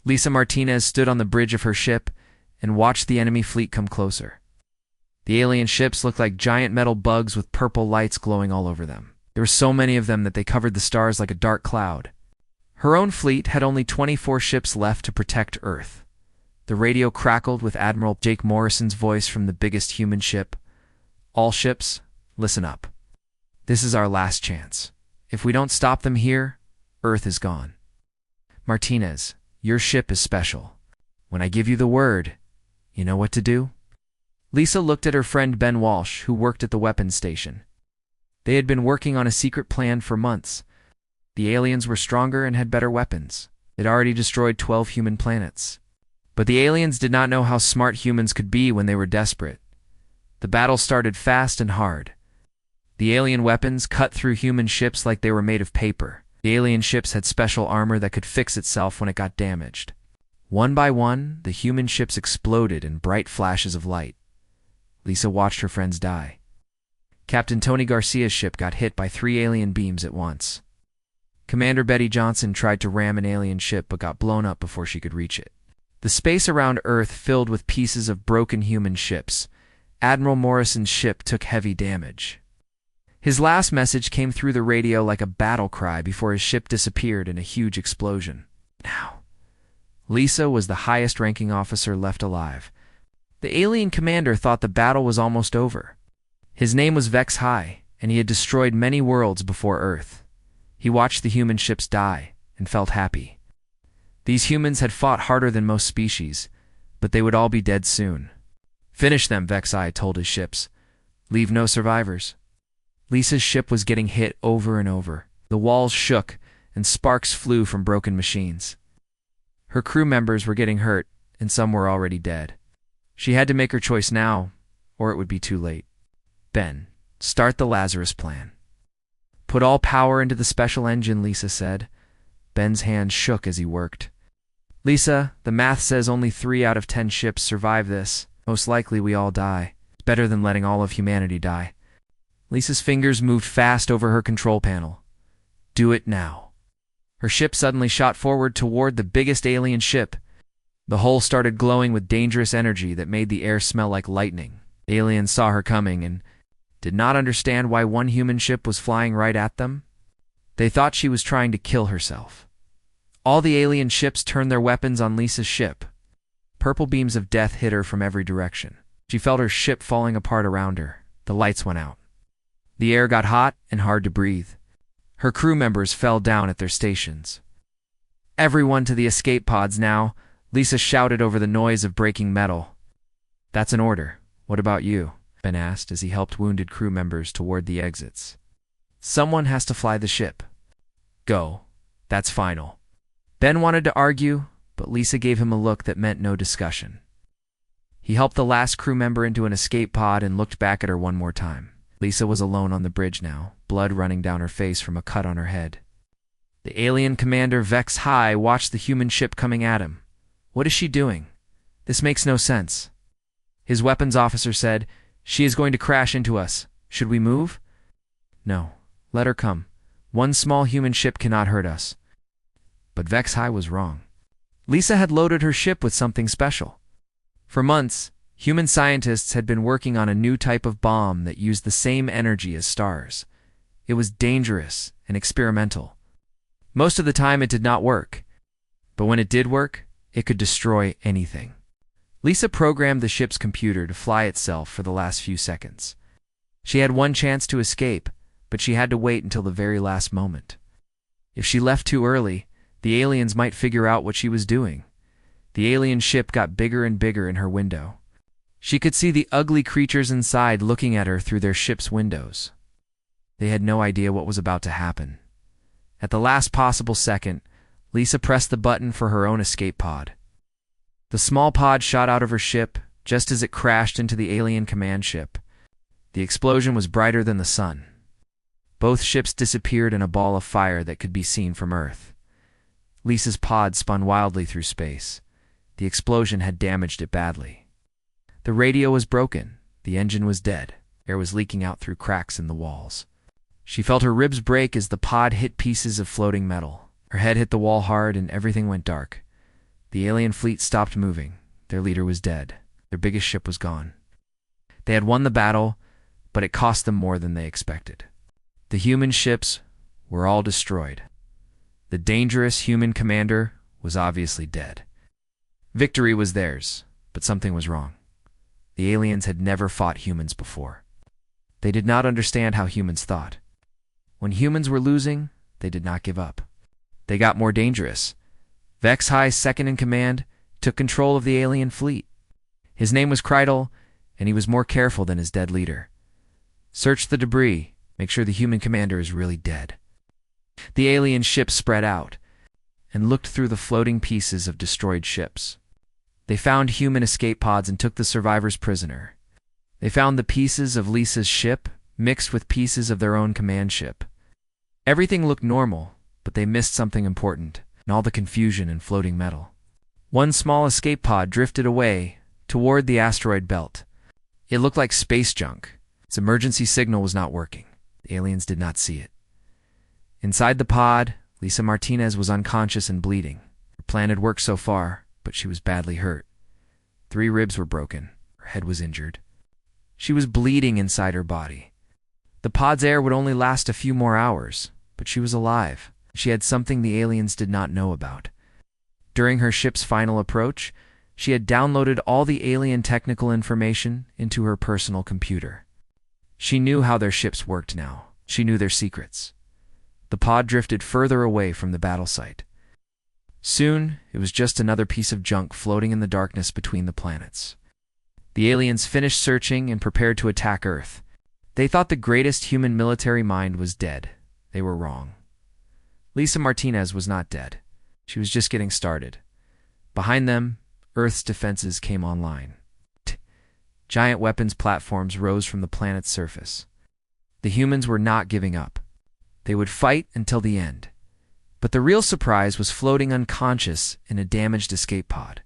Lisa Martinez stood on the bridge of her ship and watched the enemy fleet come closer. The alien ships looked like giant metal bugs with purple lights glowing all over them. There were so many of them that they covered the stars like a dark cloud. Her own fleet had only 24 ships left to protect Earth. The radio crackled with Admiral Jake Morrison's voice from the biggest human ship. "All ships, listen up. This is our last chance. If we don't stop them here, Earth is gone. Martinez, your ship is special. When I give you the word, you know what to do?" Lisa looked at her friend Ben Walsh, who worked at the weapons station. They had been working on a secret plan for months. The aliens were stronger and had better weapons. They'd already destroyed 12 human planets. But the aliens did not know how smart humans could be when they were desperate. The battle started fast and hard. The alien weapons cut through human ships like they were made of paper. The alien ships had special armor that could fix itself when it got damaged. One by one, the human ships exploded in bright flashes of light. Lisa watched her friends die. Captain Tony Garcia's ship got hit by 3 alien beams at once. Commander Betty Johnson tried to ram an alien ship but got blown up before she could reach it. The space around Earth filled with pieces of broken human ships. Admiral Morrison's ship took heavy damage. His last message came through the radio like a battle cry before his ship disappeared in a huge explosion. Now, Lisa was the highest-ranking officer left alive. The alien commander thought the battle was almost over. His name was Vex High, and he had destroyed many worlds before Earth. He watched the human ships die and felt happy. These humans had fought harder than most species, but they would all be dead soon. "Finish them," Vex High told his ships. "Leave no survivors." Lisa's ship was getting hit over and over. The walls shook, and sparks flew from broken machines. Her crew members were getting hurt, and some were already dead. She had to make her choice now, or it would be too late. "Ben, start the Lazarus plan." "Put all power into the special engine," Lisa said. Ben's hands shook as he worked. "Lisa, the math says only 3 out of 10 ships survive this. Most likely we all die. It's better than letting all of humanity die." Lisa's fingers moved fast over her control panel. "Do it now." Her ship suddenly shot forward toward the biggest alien ship. The hull started glowing with dangerous energy that made the air smell like lightning. The aliens saw her coming and did not understand why one human ship was flying right at them. They thought she was trying to kill herself. All the alien ships turned their weapons on Lisa's ship. Purple beams of death hit her from every direction. She felt her ship falling apart around her. The lights went out. The air got hot and hard to breathe. Her crew members fell down at their stations. "Everyone to the escape pods now," Lisa shouted over the noise of breaking metal. "That's an order. What about you?" Ben asked as he helped wounded crew members toward the exits. "Someone has to fly the ship." "Go. That's final." Ben wanted to argue, but Lisa gave him a look that meant no discussion. He helped the last crew member into an escape pod and looked back at her one more time. Lisa was alone on the bridge now, blood running down her face from a cut on her head. The alien commander Vex High watched the human ship coming at him. "What is she doing? This makes no sense." His weapons officer said, "She is going to crash into us. Should we move?" "No, let her come. One small human ship cannot hurt us." But Vex High was wrong. Lisa had loaded her ship with something special. For months, human scientists had been working on a new type of bomb that used the same energy as stars. It was dangerous and experimental. Most of the time it did not work. But when it did work, it could destroy anything. Lisa programmed the ship's computer to fly itself for the last few seconds. She had one chance to escape, but she had to wait until the very last moment. If she left too early, the aliens might figure out what she was doing. The alien ship got bigger and bigger in her window. She could see the ugly creatures inside looking at her through their ship's windows. They had no idea what was about to happen. At the last possible second, Lisa pressed the button for her own escape pod. The small pod shot out of her ship just as it crashed into the alien command ship. The explosion was brighter than the sun. Both ships disappeared in a ball of fire that could be seen from Earth. Lisa's pod spun wildly through space. The explosion had damaged it badly. The radio was broken. The engine was dead. Air was leaking out through cracks in the walls. She felt her ribs break as the pod hit pieces of floating metal. Her head hit the wall hard and everything went dark. The alien fleet stopped moving. Their leader was dead. Their biggest ship was gone. They had won the battle, but it cost them more than they expected. The human ships were all destroyed. The dangerous human commander was obviously dead. Victory was theirs, but something was wrong. The aliens had never fought humans before. They did not understand how humans thought. When humans were losing, they did not give up. They got more dangerous. Vex High's second in command took control of the alien fleet. His name was Kreidel, and he was more careful than his dead leader. Search the debris. Make sure the human commander is really dead. The alien ships spread out and looked through the floating pieces of destroyed ships. They found human escape pods and took the survivors prisoner. They found the pieces of Lisa's ship mixed with pieces of their own command ship. Everything looked normal, but they missed something important in all the confusion and floating metal. One small escape pod drifted away toward the asteroid belt. It looked like space junk. Its emergency signal was not working. The aliens did not see it. Inside the pod, Lisa Martinez was unconscious and bleeding. Her plan had worked so far, but she was badly hurt. 3 ribs were broken. Her head was injured. She was bleeding inside her body. The pod's air would only last a few more hours, but she was alive. She had something the aliens did not know about. During her ship's final approach, she had downloaded all the alien technical information into her personal computer. She knew how their ships worked now. She knew their secrets. The pod drifted further away from the battle site. Soon, it was just another piece of junk floating in the darkness between the planets. The aliens finished searching and prepared to attack Earth. They thought the greatest human military mind was dead. They were wrong. Lisa Martinez was not dead. She was just getting started. Behind them, Earth's defenses came online. Giant weapons platforms rose from the planet's surface. The humans were not giving up. They would fight until the end. But the real surprise was floating unconscious in a damaged escape pod,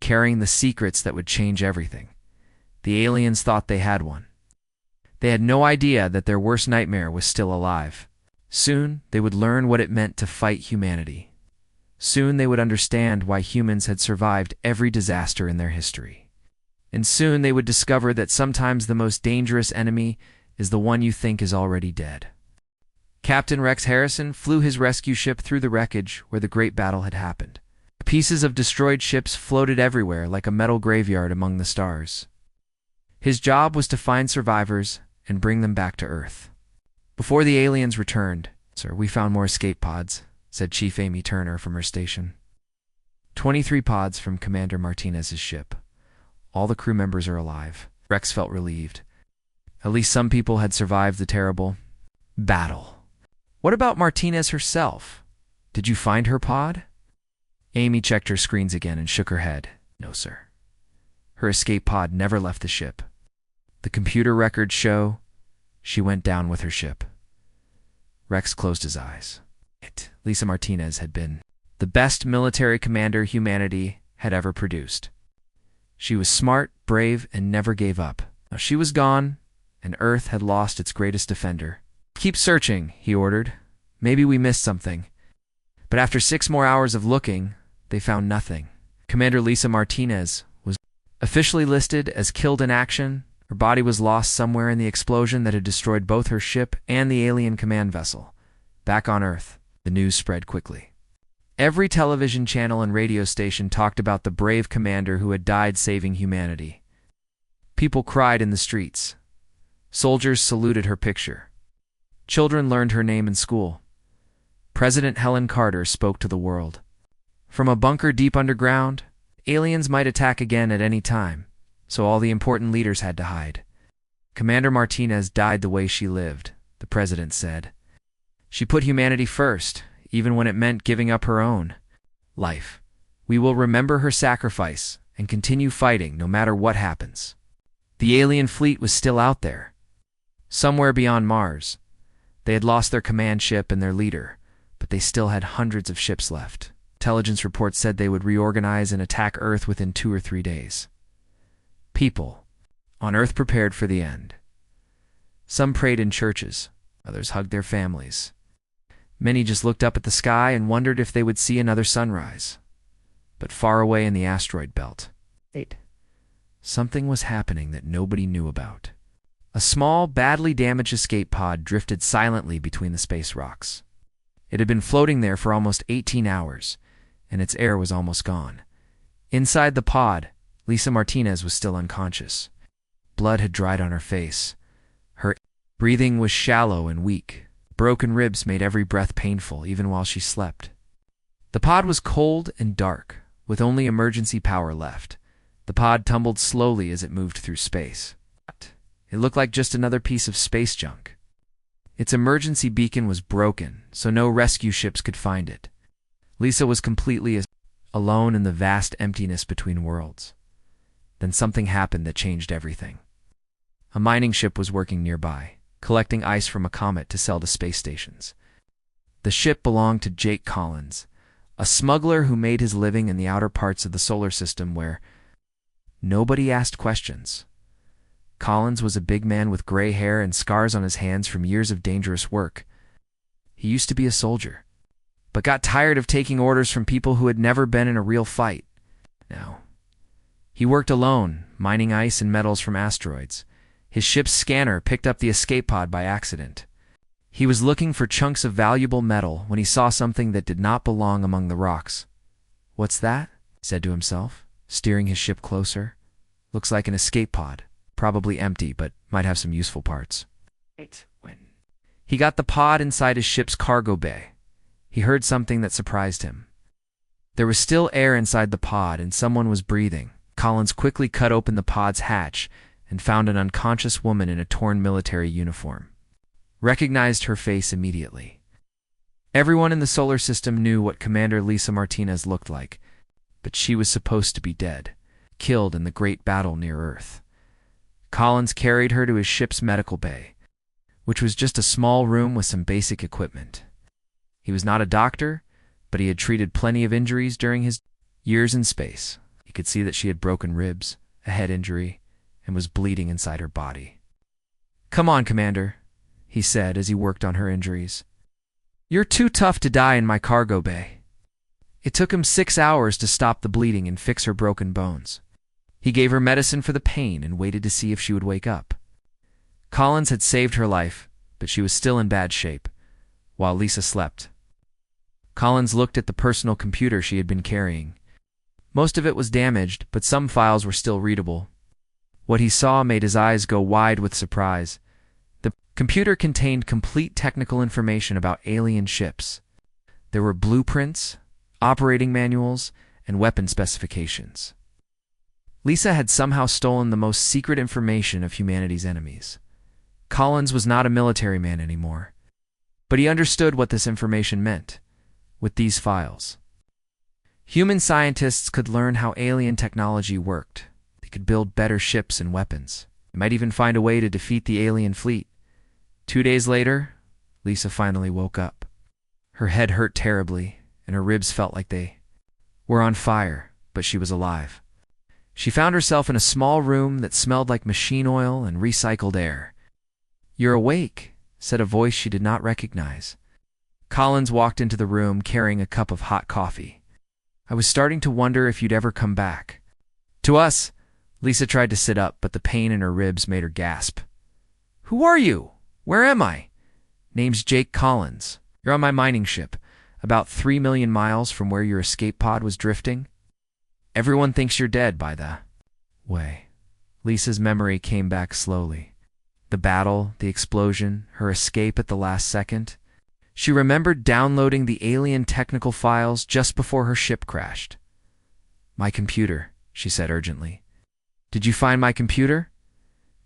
carrying the secrets that would change everything. The aliens thought they had one. They had no idea that their worst nightmare was still alive. Soon, they would learn what it meant to fight humanity. Soon, they would understand why humans had survived every disaster in their history. And soon, they would discover that sometimes the most dangerous enemy is the one you think is already dead. Captain Rex Harrison flew his rescue ship through the wreckage where the great battle had happened. Pieces of destroyed ships floated everywhere like a metal graveyard among the stars. His job was to find survivors and bring them back to Earth. Before the aliens returned, "Sir, we found more escape pods," said Chief Amy Turner from her station. 23 pods from Commander Martinez's ship. All the crew members are alive. Rex felt relieved. At least some people had survived the terrible battle. What about Martinez herself? Did you find her pod? Amy checked her screens again and shook her head. No, sir. Her escape pod never left the ship. The computer records show she went down with her ship. Rex closed his eyes. Lisa Martinez had been the best military commander humanity had ever produced. She was smart, brave, and never gave up. Now she was gone, and Earth had lost its greatest defender. "Keep searching," he ordered. "Maybe we missed something." But after 6 more hours of looking, they found nothing. Commander Lisa Martinez was officially listed as killed in action. Her body was lost somewhere in the explosion that had destroyed both her ship and the alien command vessel. Back on Earth, the news spread quickly. Every television channel and radio station talked about the brave commander who had died saving humanity. People cried in the streets. Soldiers saluted her picture. Children learned her name in school. President Helen Carter spoke to the world. From a bunker deep underground, aliens might attack again at any time, so all the important leaders had to hide. Commander Martinez died the way she lived, the president said. She put humanity first, even when it meant giving up her own life. We will remember her sacrifice and continue fighting no matter what happens. The alien fleet was still out there, somewhere beyond Mars. They had lost their command ship and their leader, but they still had hundreds of ships left. Intelligence reports said they would reorganize and attack Earth within 2 or 3 days. People on Earth prepared for the end. Some prayed in churches, others hugged their families. Many just looked up at the sky and wondered if they would see another sunrise. but far away in the asteroid belt. 8. Something was happening that nobody knew about. A small, badly damaged escape pod drifted silently between the space rocks. It had been floating there for almost 18 hours, and its air was almost gone. Inside the pod, Lisa Martinez was still unconscious. Blood had dried on her face. Her breathing was shallow and weak. Broken ribs made every breath painful, even while she slept. The pod was cold and dark, with only emergency power left. The pod tumbled slowly as it moved through space. It looked like just another piece of space junk. Its emergency beacon was broken, so no rescue ships could find it. Lisa was completely alone in the vast emptiness between worlds. Then something happened that changed everything. A mining ship was working nearby, collecting ice from a comet to sell to space stations. The ship belonged to Jake Collins, a smuggler who made his living in the outer parts of the solar system where nobody asked questions. Collins was a big man with gray hair and scars on his hands from years of dangerous work. He used to be a soldier, but got tired of taking orders from people who had never been in a real fight. Now, he worked alone, mining ice and metals from asteroids. His ship's scanner picked up the escape pod by accident. He was looking for chunks of valuable metal when he saw something that did not belong among the rocks. "What's that?" he said to himself, steering his ship closer. "Looks like an escape pod. Probably empty, but might have some useful parts." He got the pod inside his ship's cargo bay. He heard something that surprised him. There was still air inside the pod, and someone was breathing. Collins quickly cut open the pod's hatch and found an unconscious woman in a torn military uniform. Recognized her face immediately. Everyone in the solar system knew what Commander Lisa Martinez looked like, but she was supposed to be dead, killed in the great battle near Earth. Collins carried her to his ship's medical bay, which was just a small room with some basic equipment. He was not a doctor, but he had treated plenty of injuries during his years in space. He could see that she had broken ribs, a head injury, and was bleeding inside her body. "Come on, Commander," he said as he worked on her injuries. "You're too tough to die in my cargo bay." It took him 6 hours to stop the bleeding and fix her broken bones. He gave her medicine for the pain and waited to see if she would wake up. Collins had saved her life, but she was still in bad shape, while Lisa slept. Collins looked at the personal computer she had been carrying. Most of it was damaged, but some files were still readable. What he saw made his eyes go wide with surprise. The computer contained complete technical information about alien ships. There were blueprints, operating manuals, and weapon specifications. Lisa had somehow stolen the most secret information of humanity's enemies. Collins was not a military man anymore, but he understood what this information meant. With these files, human scientists could learn how alien technology worked. They could build better ships and weapons. They might even find a way to defeat the alien fleet. 2 days later, Lisa finally woke up. Her head hurt terribly, and her ribs felt like they were on fire, but she was alive. She found herself in a small room that smelled like machine oil and recycled air. "You're awake," said a voice she did not recognize. Collins walked into the room carrying a cup of hot coffee. "I was starting to wonder if you'd ever come back." "To us." Lisa tried to sit up, but the pain in her ribs made her gasp. "Who are you? Where am I?" "Name's Jake Collins. You're on my mining ship, about 3 million miles from where your escape pod was drifting. Everyone thinks you're dead by the way." Lisa's memory came back slowly. The battle, the explosion, her escape at the last second. She remembered downloading the alien technical files just before her ship crashed. "My computer," she said urgently. "Did you find my computer?"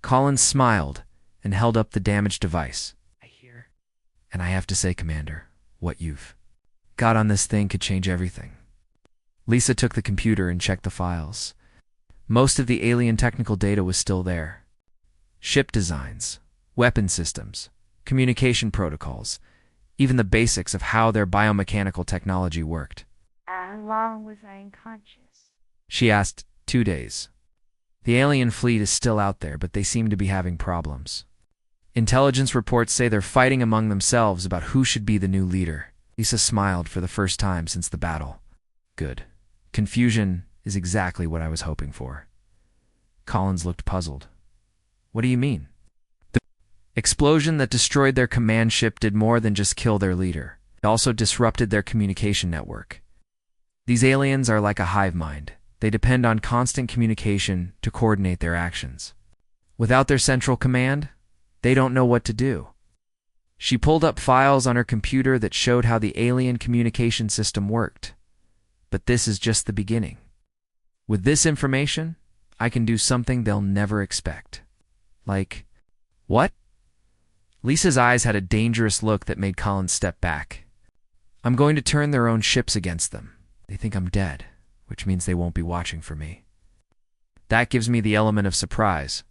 Collins smiled and held up the damaged device. "I hear. And I have to say, Commander, what you've got on this thing could change everything." Lisa took the computer and checked the files. Most of the alien technical data was still there. Ship designs, weapon systems, communication protocols, even the basics of how their biomechanical technology worked. "How long was I unconscious?" she asked. 2 days. The alien fleet is still out there, but they seem to be having problems. Intelligence reports say they're fighting among themselves about who should be the new leader. Lisa smiled for the first time since the battle. "Good. Confusion is exactly what I was hoping for. Collins looked puzzled. What do you mean? The explosion that destroyed their command ship did more than just kill their leader. It also disrupted their communication network. These aliens are like a hive mind. They depend on constant communication to coordinate their actions. Without their central command, they don't know what to do. She pulled up files on her computer that showed how the alien communication system worked. But this is just the beginning. With this information, I can do something they'll never expect. Like, what? Lisa's eyes had a dangerous look that made Collins step back. I'm going to turn their own ships against them. They think I'm dead, which means they won't be watching for me. That gives me the element of surprise.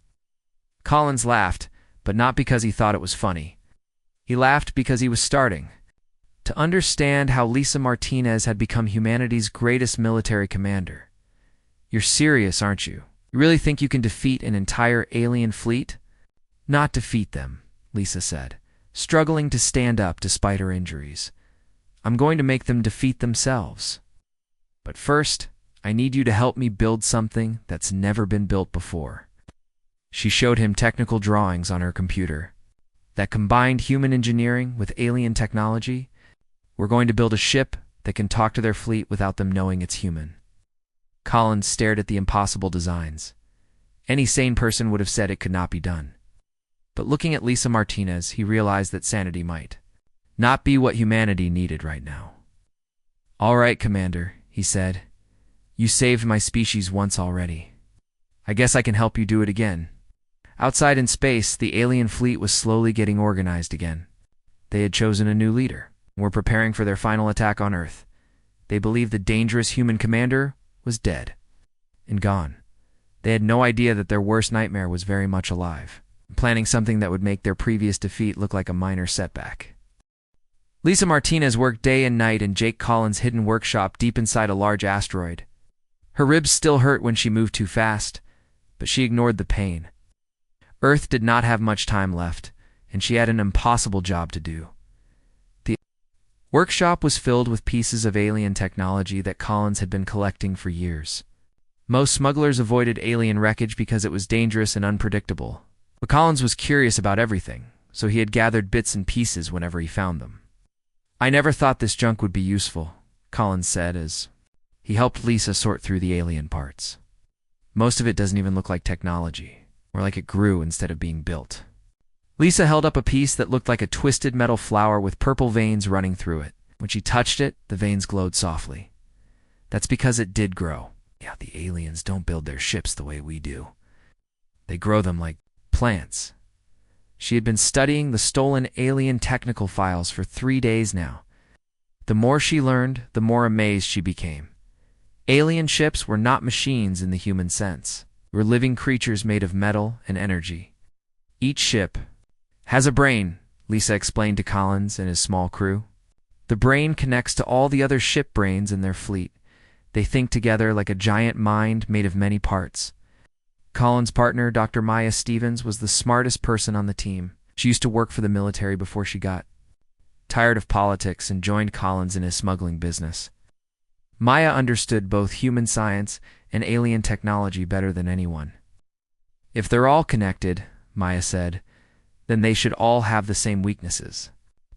Collins laughed, but not because he thought it was funny. He laughed because he was starting to understand how Lisa Martinez had become humanity's greatest military commander. You're serious, aren't you? You really think you can defeat an entire alien fleet? Not defeat them, Lisa said, struggling to stand up despite her injuries. I'm going to make them defeat themselves. But first, I need you to help me build something that's never been built before. She showed him technical drawings on her computer that combined human engineering with alien technology. We're going to build a ship that can talk to their fleet without them knowing it's human. Collins stared at the impossible designs. Any sane person would have said it could not be done. But looking at Lisa Martinez, he realized that sanity might not be what humanity needed right now. All right, Commander, he said. You saved my species once already. I guess I can help you do it again. Outside in space, the alien fleet was slowly getting organized again. They had chosen a new leader and were preparing for their final attack on Earth. They believed the dangerous human commander was dead and gone. They had no idea that their worst nightmare was very much alive, planning something that would make their previous defeat look like a minor setback. Lisa Martinez worked day and night in Jake Collins' hidden workshop deep inside a large asteroid. Her ribs still hurt when she moved too fast, but she ignored the pain. Earth did not have much time left, and she had an impossible job to do. The workshop was filled with pieces of alien technology that Collins had been collecting for years. Most smugglers avoided alien wreckage because it was dangerous and unpredictable. But Collins was curious about everything, so he had gathered bits and pieces whenever he found them. I never thought this junk would be useful, Collins said as he helped Lisa sort through the alien parts. Most of it doesn't even look like technology, or like it grew instead of being built. Lisa held up a piece that looked like a twisted metal flower with purple veins running through it. When she touched it, the veins glowed softly. That's because it did grow. Yeah, the aliens don't build their ships the way we do. They grow them like plants. She had been studying the stolen alien technical files for 3 days now. The more she learned, the more amazed she became. Alien ships were not machines in the human sense. They were living creatures made of metal and energy. Each ship has a brain, Lisa explained to Collins and his small crew. The brain connects to all the other ship brains in their fleet. They think together like a giant mind made of many parts. Collins' partner, Dr. Maya Stevens, was the smartest person on the team. She used to work for the military before she got tired of politics and joined Collins in his smuggling business. Maya understood both human science and alien technology better than anyone. If they're all connected, Maya said, then they should all have the same weaknesses.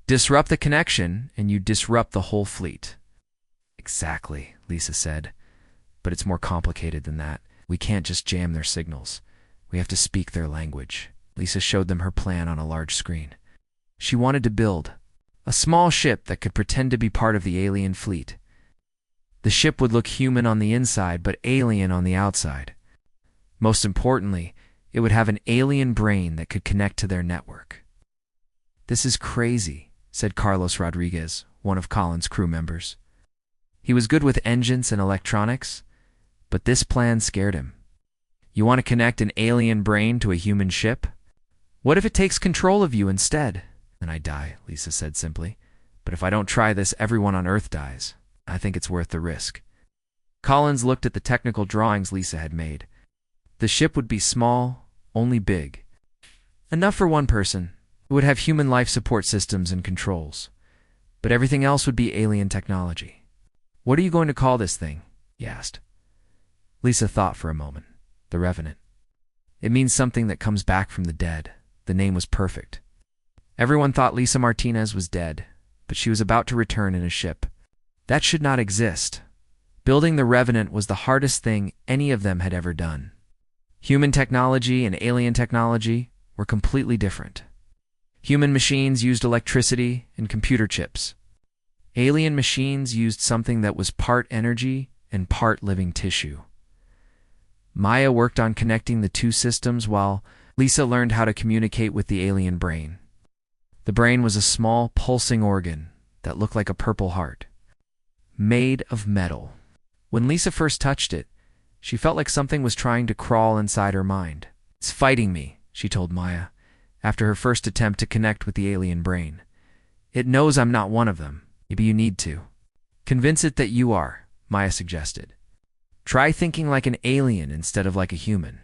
Disrupt the connection, and you disrupt the whole fleet. Exactly, Lisa said. But it's more complicated than that. We can't just jam their signals. We have to speak their language. Lisa showed them her plan on a large screen. She wanted to build a small ship that could pretend to be part of the alien fleet. The ship would look human on the inside, but alien on the outside. Most importantly, it would have an alien brain that could connect to their network. This is crazy, said Carlos Rodriguez, one of Collins' crew members. He was good with engines and electronics, but this plan scared him. You want to connect an alien brain to a human ship? What if it takes control of you instead? Then I die, Lisa said simply. But if I don't try this, everyone on Earth dies. I think it's worth the risk. Collins looked at the technical drawings Lisa had made. The ship would be small, only big. Enough for one person. It would have human life support systems and controls. But everything else would be alien technology. What are you going to call this thing? he asked. Lisa thought for a moment. The Revenant. It means something that comes back from the dead. The name was perfect. Everyone thought Lisa Martinez was dead, but she was about to return in a ship. That should not exist. Building the Revenant was the hardest thing any of them had ever done. Human technology and alien technology were completely different. Human machines used electricity and computer chips. Alien machines used something that was part energy and part living tissue. Maya worked on connecting the two systems while Lisa learned how to communicate with the alien brain. The brain was a small, pulsing organ that looked like a purple heart, made of metal. When Lisa first touched it, she felt like something was trying to crawl inside her mind. "It's fighting me," she told Maya, after her first attempt to connect with the alien brain. "It knows I'm not one of them. Maybe you need to." "Convince it that you are," Maya suggested. "Try thinking like an alien instead of like a human."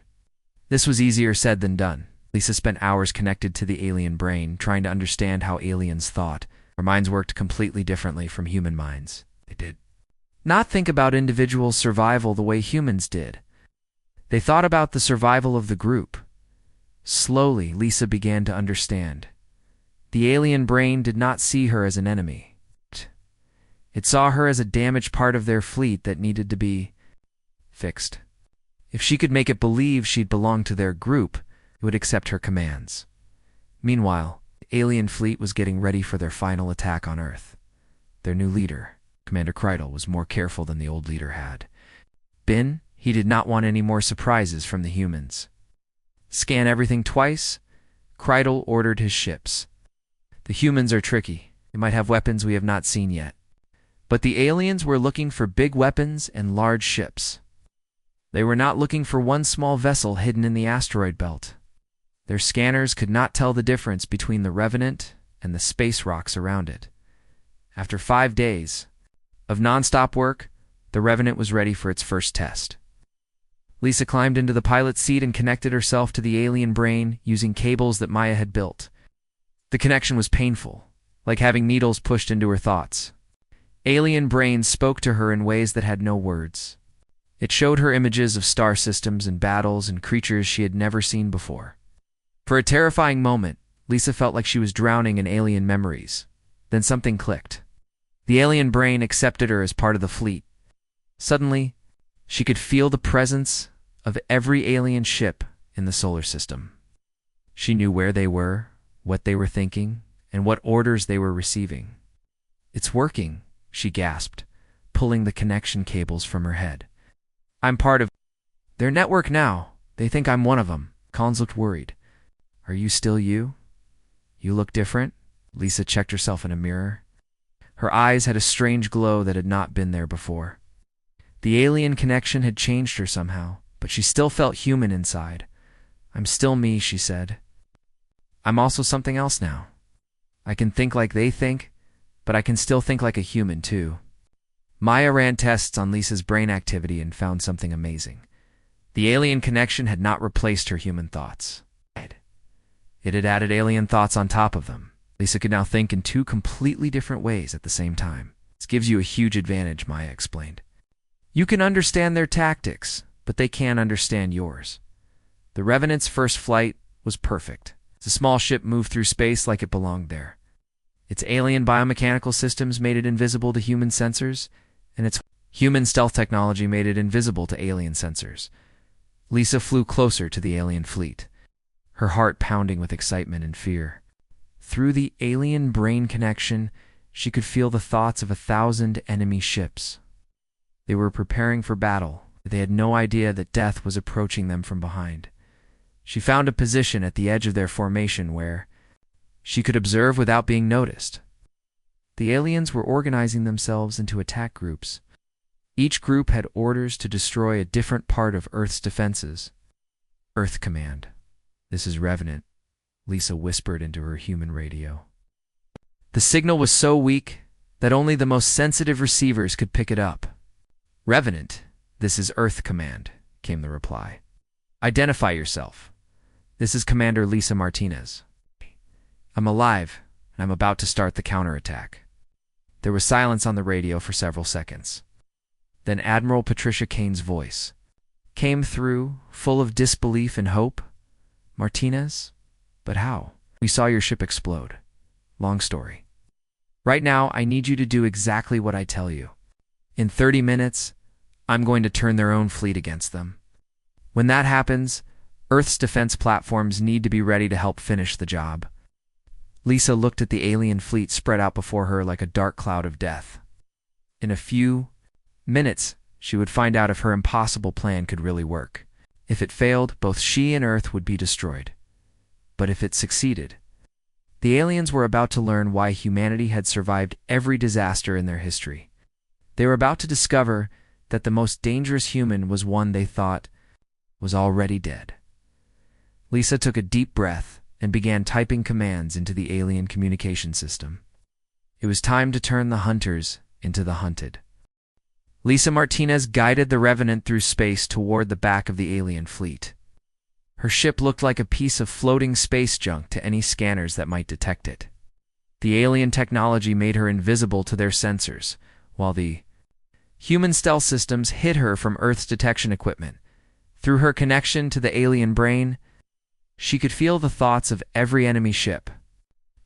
This was easier said than done. Lisa spent hours connected to the alien brain, trying to understand how aliens thought. Our minds worked completely differently from human minds. They did not think about individual survival the way humans did. They thought about the survival of the group. Slowly, Lisa began to understand. The alien brain did not see her as an enemy. It saw her as a damaged part of their fleet that needed to be fixed. If she could make it believe she'd belong to their group, it would accept her commands. Meanwhile, the alien fleet was getting ready for their final attack on Earth. Their new leader, Commander Kreidel, was more careful than the old leader had been. He did not want any more surprises from the humans. "Scan everything twice," Kreidel ordered his ships. "The humans are tricky. They might have weapons we have not seen yet. But the aliens were looking for big weapons and large ships. They were not looking for one small vessel hidden in the asteroid belt. Their scanners could not tell the difference between the Revenant and the space rocks around it. After 5 days of non-stop work, the Revenant was ready for its first test. Lisa climbed into the pilot's seat and connected herself to the alien brain using cables that Maya had built. The connection was painful, like having needles pushed into her thoughts. Alien brain spoke to her in ways that had no words. It showed her images of star systems and battles and creatures she had never seen before. For a terrifying moment, Lisa felt like she was drowning in alien memories. Then something clicked. The alien brain accepted her as part of the fleet. Suddenly, she could feel the presence of every alien ship in the solar system. She knew where they were, what they were thinking, and what orders they were receiving. "It's working," she gasped, pulling the connection cables from her head. "I'm part of their network now. They think I'm one of them." Collins looked worried. "Are you still you? You look different." Lisa checked herself in a mirror. Her eyes had a strange glow that had not been there before. The alien connection had changed her somehow, but she still felt human inside. "I'm still me," she said. "I'm also something else now. I can think like they think, but I can still think like a human too." Maya ran tests on Lisa's brain activity and found something amazing. The alien connection had not replaced her human thoughts. It had added alien thoughts on top of them. Lisa could now think in 2 completely different ways at the same time. "This gives you a huge advantage," Maya explained. "You can understand their tactics, but they can't understand yours." The Revenant's first flight was perfect. The small ship moved through space like it belonged there. Its alien biomechanical systems made it invisible to human sensors, and its human stealth technology made it invisible to alien sensors. Lisa flew closer to the alien fleet, her heart pounding with excitement and fear. Through the alien brain connection, she could feel the thoughts of 1,000 enemy ships. They were preparing for battle, but they had no idea that death was approaching them from behind. She found a position at the edge of their formation where she could observe without being noticed. The aliens were organizing themselves into attack groups. Each group had orders to destroy a different part of Earth's defenses. "Earth Command. This is Revenant," Lisa whispered into her human radio. The signal was so weak that only the most sensitive receivers could pick it up. "Revenant, this is Earth Command," came the reply. "Identify yourself. This is Commander Lisa Martinez. I'm alive, and I'm about to start the counterattack." There was silence on the radio for several seconds. Then Admiral Patricia Kane's voice came through, full of disbelief and hope. "Martinez? But how? We saw your ship explode. Long story. Right now, I need you to do exactly what I tell you. In 30 minutes, I'm going to turn their own fleet against them. When that happens, Earth's defense platforms need to be ready to help finish the job." Lisa looked at the alien fleet spread out before her like a dark cloud of death. In a few minutes, she would find out if her impossible plan could really work. If it failed, both she and Earth would be destroyed. But if it succeeded, the aliens were about to learn why humanity had survived every disaster in their history. They were about to discover that the most dangerous human was one they thought was already dead. Lisa took a deep breath and began typing commands into the alien communication system. It was time to turn the hunters into the hunted. Lisa Martinez guided the Revenant through space toward the back of the alien fleet. Her ship looked like a piece of floating space junk to any scanners that might detect it. The alien technology made her invisible to their sensors, while the human stealth systems hid her from Earth's detection equipment. Through her connection to the alien brain, she could feel the thoughts of every enemy ship.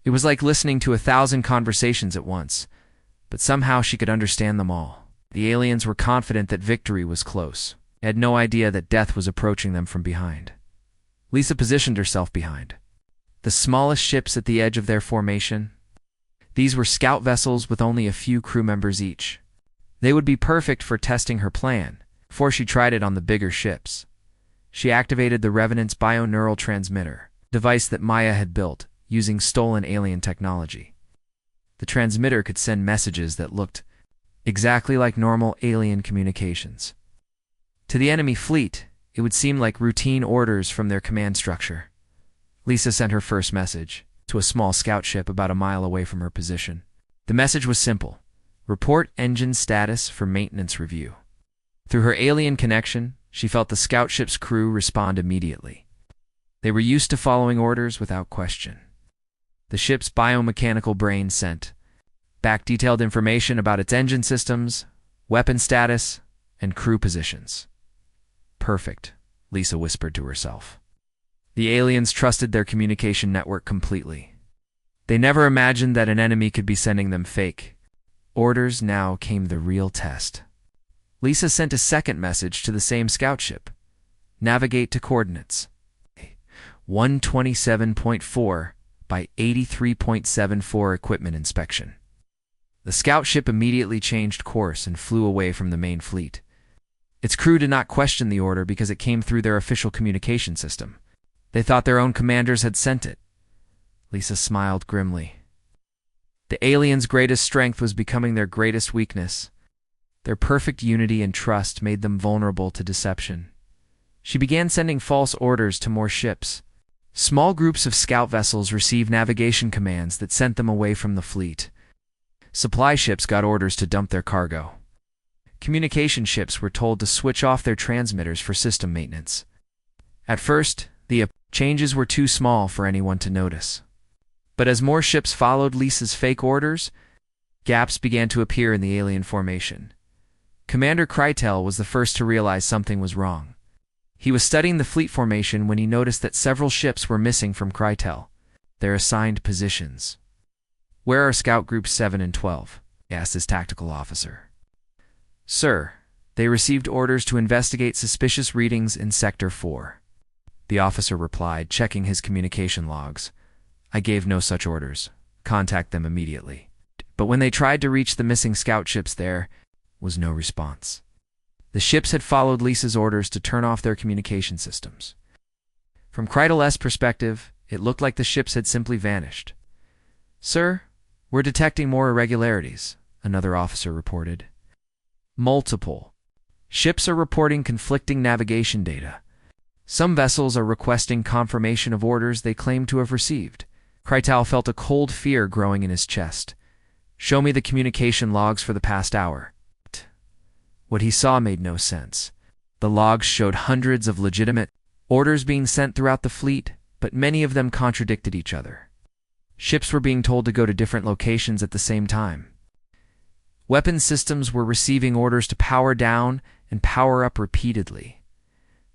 It was like listening to 1,000 conversations at once, but somehow she could understand them all. The aliens were confident that victory was close. They had no idea that death was approaching them from behind. Lisa positioned herself behind the smallest ships at the edge of their formation. These were scout vessels with only a few crew members each. They would be perfect for testing her plan before she tried it on the bigger ships. She activated the Revenant's bioneural transmitter, device that Maya had built using stolen alien technology. The transmitter could send messages that looked exactly like normal alien communications. To the enemy fleet, it would seem like routine orders from their command structure. Lisa sent her first message to a small scout ship about a mile away from her position. The message was simple: report engine status for maintenance review. Through her alien connection, she felt the scout ship's crew respond immediately. They were used to following orders without question. The ship's biomechanical brain sent back detailed information about its engine systems, weapon status, and crew positions. "Perfect," Lisa whispered to herself. The aliens trusted their communication network completely. They never imagined that an enemy could be sending them fake orders. Now came the real test. Lisa sent a second message to the same scout ship. Navigate to coordinates 127.4 by 83.74 equipment inspection. The scout ship immediately changed course and flew away from the main fleet. Its crew did not question the order because it came through their official communication system. They thought their own commanders had sent it. Lisa smiled grimly. The aliens' greatest strength was becoming their greatest weakness. Their perfect unity and trust made them vulnerable to deception. She began sending false orders to more ships. Small groups of scout vessels received navigation commands that sent them away from the fleet. Supply ships got orders to dump their cargo. Communication ships were told to switch off their transmitters for system maintenance. At first, the changes were too small for anyone to notice. But as more ships followed Lisa's fake orders, gaps began to appear in the alien formation. Commander Krytel was the first to realize something was wrong. He was studying the fleet formation when he noticed that several ships were missing from Krytel, their assigned positions. "Where are Scout Groups 7 and 12? Asked his tactical officer. "Sir, they received orders to investigate suspicious readings in Sector 4. The officer replied, checking his communication logs. "I gave no such orders. Contact them immediately." But when they tried to reach the missing scout ships, there was no response. The ships had followed Lisa's orders to turn off their communication systems. From Krytel's perspective, it looked like the ships had simply vanished. "Sir, we're detecting more irregularities," another officer reported. "Multiple ships are reporting conflicting navigation data. Some vessels are requesting confirmation of orders they claim to have received." Krytel felt a cold fear growing in his chest. "Show me the communication logs for the past hour." What he saw made no sense. The logs showed hundreds of legitimate orders being sent throughout the fleet, but many of them contradicted each other. Ships were being told to go to different locations at the same time. Weapon systems were receiving orders to power down and power up repeatedly.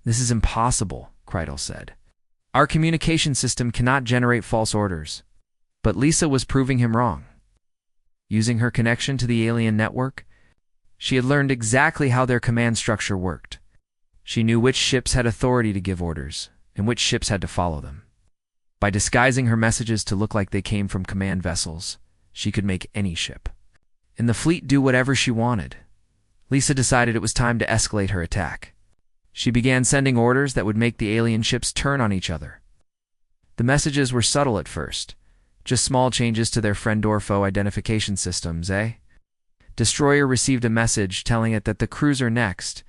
"This is impossible," Kreidel said. "Our communication system cannot generate false orders." But Lisa was proving him wrong. Using her connection to the alien network, she had learned exactly how their command structure worked. She knew which ships had authority to give orders and which ships had to follow them. By disguising her messages to look like they came from command vessels, she could make any ship in the fleet do whatever she wanted. Lisa decided it was time to escalate her attack. She began sending orders that would make the alien ships turn on each other. The messages were subtle at first, just small changes to their friend or foe identification systems, Destroyer received a message telling it that the cruiser next,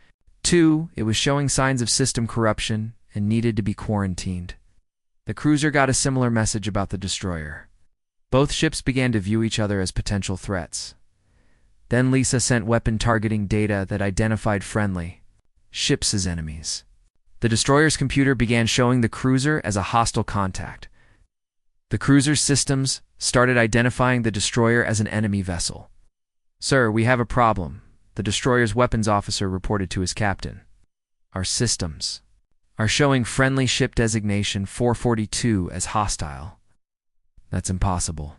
it was showing signs of system corruption and needed to be quarantined. The cruiser got a similar message about the destroyer. Both ships began to view each other as potential threats. Then Lisa sent weapon targeting data that identified friendly ships as enemies. The destroyer's computer began showing the cruiser as a hostile contact. The cruiser's systems started identifying the destroyer as an enemy vessel. "Sir, we have a problem," the destroyer's weapons officer reported to his captain. "Our systems are showing friendly ship designation 442 as hostile." "That's impossible.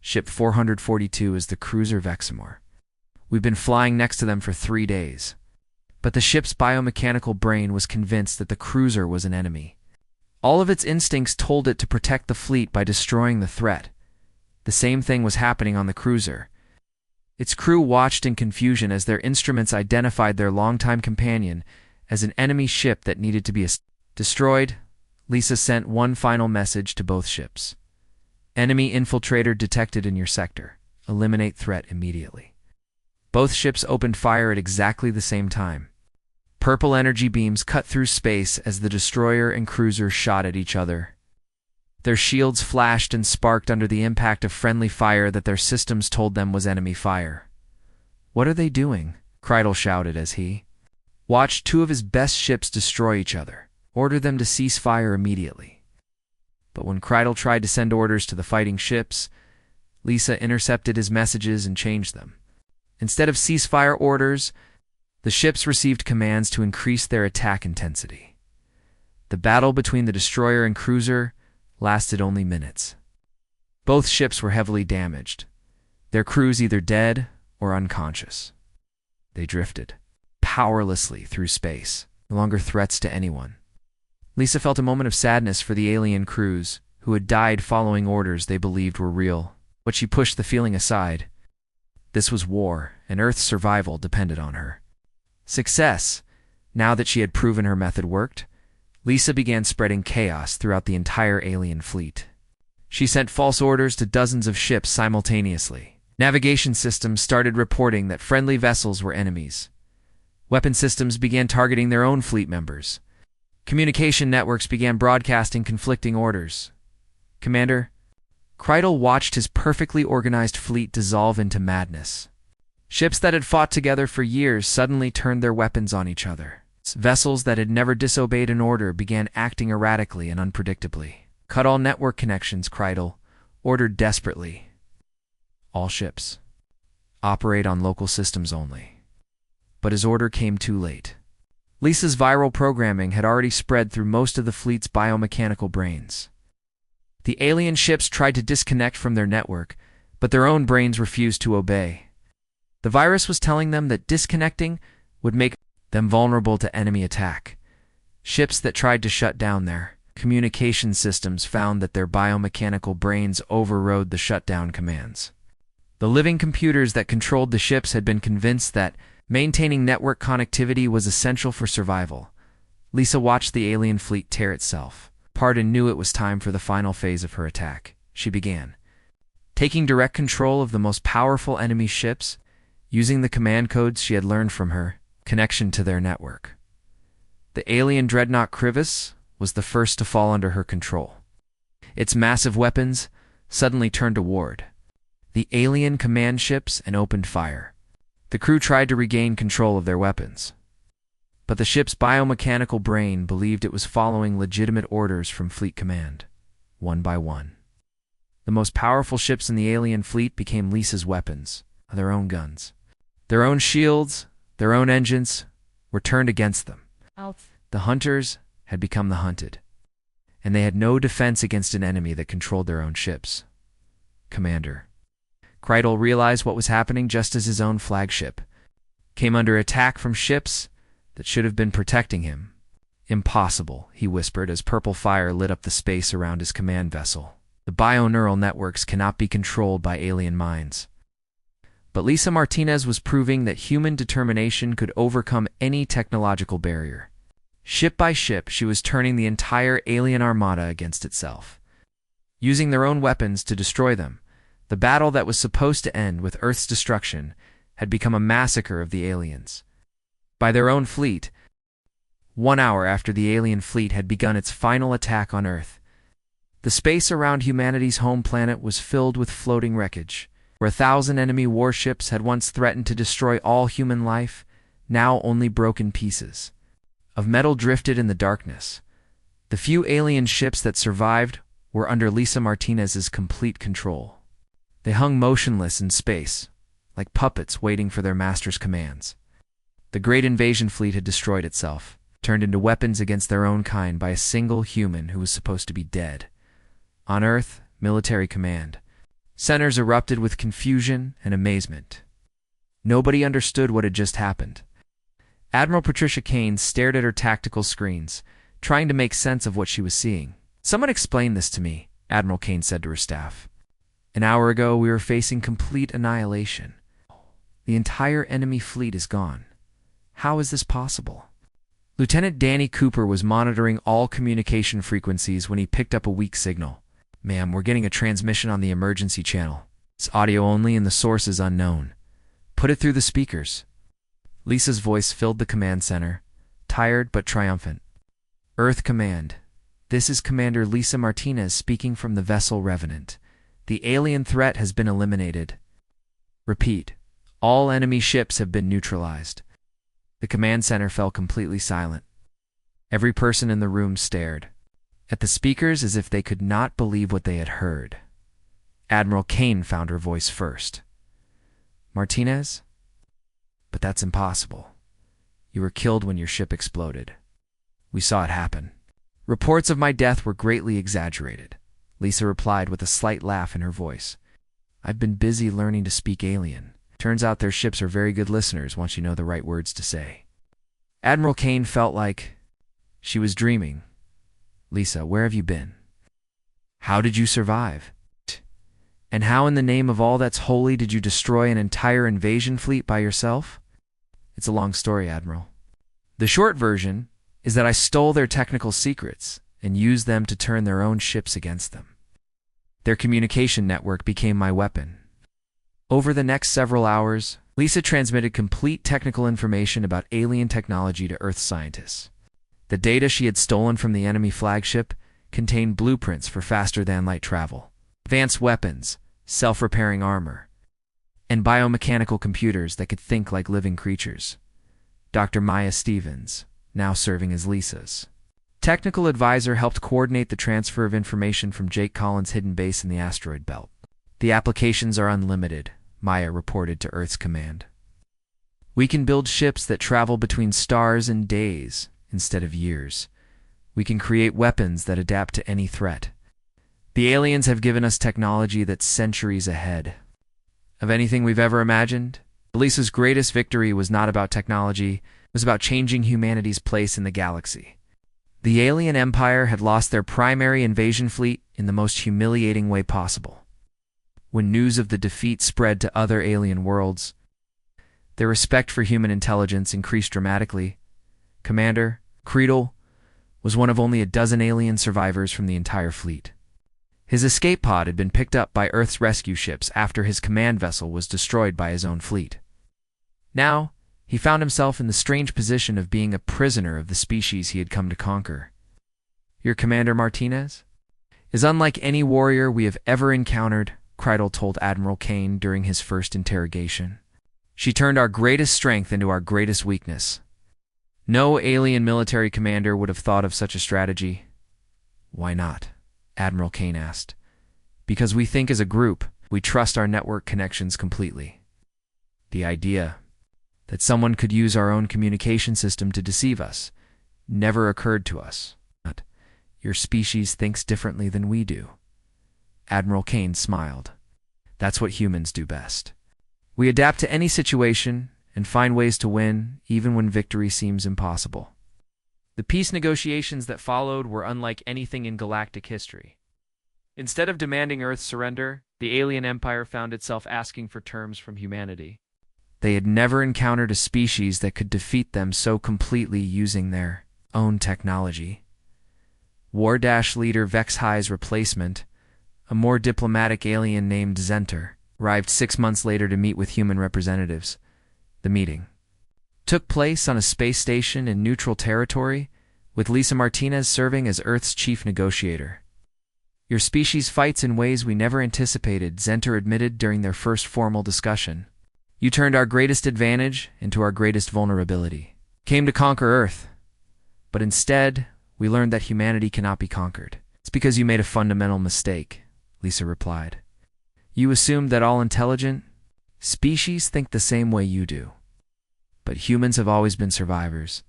Ship 442 is the cruiser Vexamor. We've been flying next to them for 3 days." But the ship's biomechanical brain was convinced that the cruiser was an enemy. All of its instincts told it to protect the fleet by destroying the threat. The same thing was happening on the cruiser. Its crew watched in confusion as their instruments identified their longtime companion as an enemy ship that needed to be destroyed. Lisa sent one final message to both ships. "Enemy infiltrator detected in your sector. Eliminate threat immediately." Both ships opened fire at exactly the same time. Purple energy beams cut through space as the destroyer and cruiser shot at each other. Their shields flashed and sparked under the impact of friendly fire that their systems told them was enemy fire. "What are they doing?" Kreidel shouted as he watched 2 of his best ships destroy each other. "Order them to cease fire immediately." But when Kreidel tried to send orders to the fighting ships, Lisa intercepted his messages and changed them. Instead of ceasefire orders, the ships received commands to increase their attack intensity. The battle between the destroyer and cruiser lasted only minutes. Both ships were heavily damaged, their crews either dead or unconscious. They drifted powerlessly through space, no longer threats to anyone. Lisa felt a moment of sadness for the alien crews, who had died following orders they believed were real, but she pushed the feeling aside. This was war, and Earth's survival depended on her success. Now that she had proven her method worked, Lisa began spreading chaos throughout the entire alien fleet. She sent false orders to dozens of ships simultaneously. Navigation systems started reporting that friendly vessels were enemies. Weapon systems began targeting their own fleet members. Communication networks began broadcasting conflicting orders. "Commander," Kreidel watched his perfectly organized fleet dissolve into madness. Ships that had fought together for years suddenly turned their weapons on each other. Vessels that had never disobeyed an order began acting erratically and unpredictably. "Cut all network connections," Kreidel ordered desperately. "All ships operate on local systems only." But his order came too late. Lisa's viral programming had already spread through most of the fleet's biomechanical brains. The alien ships tried to disconnect from their network, but their own brains refused to obey. The virus was telling them that disconnecting would make them vulnerable to enemy attack. Ships that tried to shut down their communication systems found that their biomechanical brains overrode the shutdown commands. The living computers that controlled the ships had been convinced that maintaining network connectivity was essential for survival. Lisa watched the alien fleet tear itself apart and knew it was time for the final phase of her attack. She began taking direct control of the most powerful enemy ships, using the command codes she had learned from her connection to their network. The alien dreadnought Krivis was the first to fall under her control. Its massive weapons suddenly turned toward the alien command ships and opened fire. The crew tried to regain control of their weapons, but the ship's biomechanical brain believed it was following legitimate orders from Fleet Command. One by one, the most powerful ships in the alien fleet became Lisa's weapons, their own guns. Their own shields, their own engines, were turned against them. Elf. The hunters had become the hunted, and they had no defense against an enemy that controlled their own ships. Commander. Kreidel realized what was happening just as his own flagship came under attack from ships that should have been protecting him. Impossible, he whispered as purple fire lit up the space around his command vessel. The bioneural networks cannot be controlled by alien minds. But Lisa Martinez was proving that human determination could overcome any technological barrier. Ship by ship, she was turning the entire alien armada against itself, using their own weapons to destroy them. The battle that was supposed to end with Earth's destruction had become a massacre of the aliens by their own fleet. 1 hour after the alien fleet had begun its final attack on Earth, the space around humanity's home planet was filled with floating wreckage. Where 1,000 enemy warships had once threatened to destroy all human life, now only broken pieces of metal drifted in the darkness. The few alien ships that survived were under Lisa Martinez's complete control. They hung motionless in space, like puppets waiting for their master's commands. The great invasion fleet had destroyed itself, turned into weapons against their own kind by a single human who was supposed to be dead. On Earth, military command centers erupted with confusion and amazement. Nobody understood what had just happened. Admiral Patricia Kane stared at her tactical screens, trying to make sense of what she was seeing. "Someone explain this to me," Admiral Kane said to her staff. "An hour ago, we were facing complete annihilation. The entire enemy fleet is gone. How is this possible?" Lieutenant Danny Cooper was monitoring all communication frequencies when he picked up a weak signal. "Ma'am, we're getting a transmission on the emergency channel. It's audio only and the source is unknown. Put it through the speakers." Lisa's voice filled the command center, tired but triumphant. "Earth Command. This is Commander Lisa Martinez speaking from the vessel Revenant. The alien threat has been eliminated. Repeat, all enemy ships have been neutralized." The command center fell completely silent. Every person in the room stared at the speakers as if they could not believe what they had heard. Admiral Kane found her voice first. "Martinez? But that's impossible. You were killed when your ship exploded. We saw it happen." "Reports of my death were greatly exaggerated," Lisa replied with a slight laugh in her voice. "I've been busy learning to speak alien. Turns out their ships are very good listeners once you know the right words to say." Admiral Kane felt like she was dreaming. "Lisa, where have you been? How did you survive? And how in the name of all that's holy did you destroy an entire invasion fleet by yourself?" "It's a long story, Admiral. The short version is that I stole their technical secrets and used them to turn their own ships against them. Their communication network became my weapon." Over the next several hours, Lisa transmitted complete technical information about alien technology to Earth scientists. The data she had stolen from the enemy flagship contained blueprints for faster-than-light travel, advanced weapons, self-repairing armor, and biomechanical computers that could think like living creatures. Dr. Maya Stevens, now serving as Lisa's technical advisor, helped coordinate the transfer of information from Jake Collins' hidden base in the asteroid belt. "The applications are unlimited," Maya reported to Earth's command. "We can build ships that travel between stars in days instead of years. We can create weapons that adapt to any threat. The aliens have given us technology that's centuries ahead of anything we've ever imagined." Lisa's greatest victory was not about technology, it was about changing humanity's place in the galaxy. The alien empire had lost their primary invasion fleet in the most humiliating way possible. When news of the defeat spread to other alien worlds, their respect for human intelligence increased dramatically. Commander Kreidel was one of only a dozen alien survivors from the entire fleet. His escape pod had been picked up by Earth's rescue ships after his command vessel was destroyed by his own fleet. Now, he found himself in the strange position of being a prisoner of the species he had come to conquer. "Your Commander Martinez is unlike any warrior we have ever encountered," Kreidel told Admiral Kane during his first interrogation. "She turned our greatest strength into our greatest weakness. No alien military commander would have thought of such a strategy." "Why not?" Admiral Kane asked. "Because we think as a group. We trust our network connections completely." The idea That someone could use our own communication system to deceive us never occurred to us. Your species thinks differently than we do. Admiral Kane smiled. That's what humans do best. We adapt to any situation and find ways to win, even when victory seems impossible. The peace negotiations that followed were unlike anything in galactic history. Instead of demanding Earth's surrender, the alien empire found itself asking for terms from humanity. They had never encountered a species that could defeat them so completely using their own technology. War-leader Vexhi's replacement, a more diplomatic alien named Zenter, arrived 6 months later to meet with human representatives. The meeting took place on a space station in neutral territory, with Lisa Martinez serving as Earth's chief negotiator. Your species fights in ways we never anticipated, Zenter admitted during their first formal discussion. You turned our greatest advantage into our greatest vulnerability. Came to conquer Earth, but instead, we learned that humanity cannot be conquered. It's because you made a fundamental mistake, Lisa replied. You assumed that all intelligent species think the same way you do. But humans have always been survivors.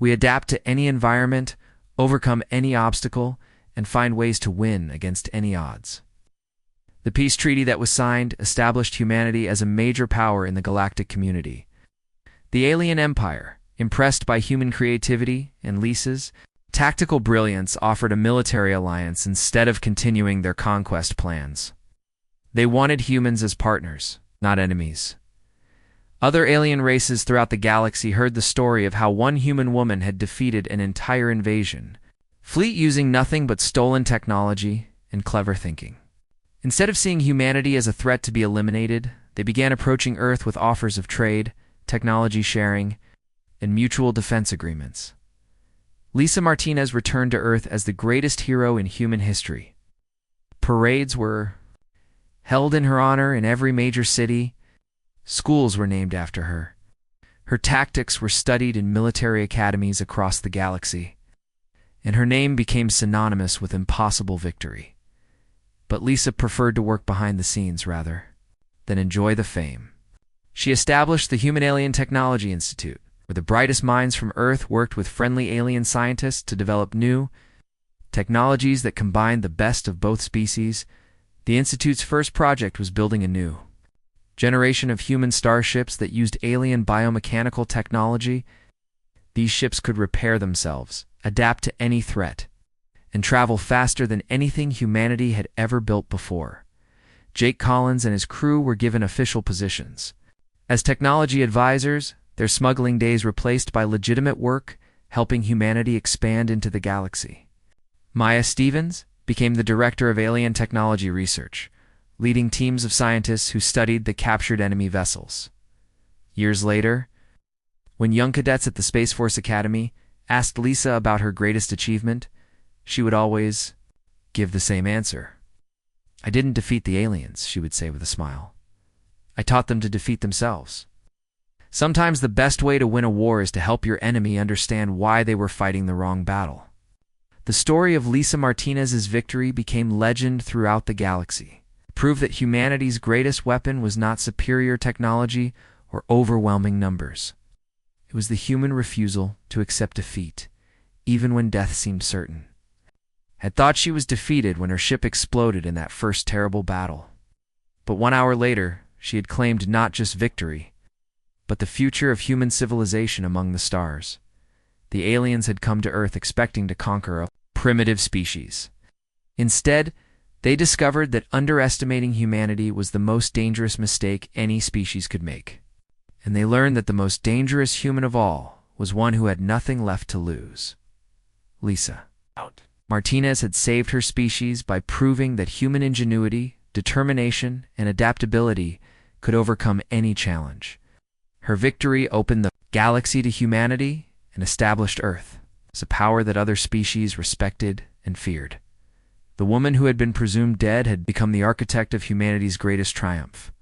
We adapt to any environment, overcome any obstacle, and find ways to win against any odds. The peace treaty that was signed established humanity as a major power in the galactic community. The alien empire, impressed by human creativity and Lisa's tactical brilliance, offered a military alliance instead of continuing their conquest plans. They wanted humans as partners, not enemies. Other alien races throughout the galaxy heard the story of how one human woman had defeated an entire invasion fleet using nothing but stolen technology and clever thinking. Instead of seeing humanity as a threat to be eliminated, they began approaching Earth with offers of trade, technology sharing, and mutual defense agreements. Lisa Martinez returned to Earth as the greatest hero in human history. Parades were held in her honor in every major city. Schools were named after her. Her tactics were studied in military academies across the galaxy, and her name became synonymous with impossible victory. But Lisa preferred to work behind the scenes rather than enjoy the fame. She established the Human Alien Technology Institute, where the brightest minds from Earth worked with friendly alien scientists to develop new technologies that combined the best of both species. The Institute's first project was building a new generation of human starships that used alien biomechanical technology. These ships could repair themselves, adapt to any threat, and travel faster than anything humanity had ever built before. Jake Collins and his crew were given official positions as technology advisors, their smuggling days replaced by legitimate work, helping humanity expand into the galaxy. Maya Stevens became the director of alien technology research, leading teams of scientists who studied the captured enemy vessels. Years later, when young cadets at the Space Force Academy asked Lisa about her greatest achievement, she would always give the same answer. I didn't defeat the aliens, she would say with a smile. I taught them to defeat themselves. Sometimes the best way to win a war is to help your enemy understand why they were fighting the wrong battle. The story of Lisa Martinez's victory became legend throughout the galaxy. It proved that humanity's greatest weapon was not superior technology or overwhelming numbers. It was the human refusal to accept defeat, even when death seemed certain. Had thought she was defeated when her ship exploded in that first terrible battle. But 1 hour later, she had claimed not just victory, but the future of human civilization among the stars. The aliens had come to Earth expecting to conquer a primitive species. Instead, they discovered that underestimating humanity was the most dangerous mistake any species could make. And they learned that the most dangerous human of all was one who had nothing left to lose. Lisa Martinez had saved her species by proving that human ingenuity, determination, and adaptability could overcome any challenge. Her victory opened the galaxy to humanity and established Earth as a power that other species respected and feared. The woman who had been presumed dead had become the architect of humanity's greatest triumph.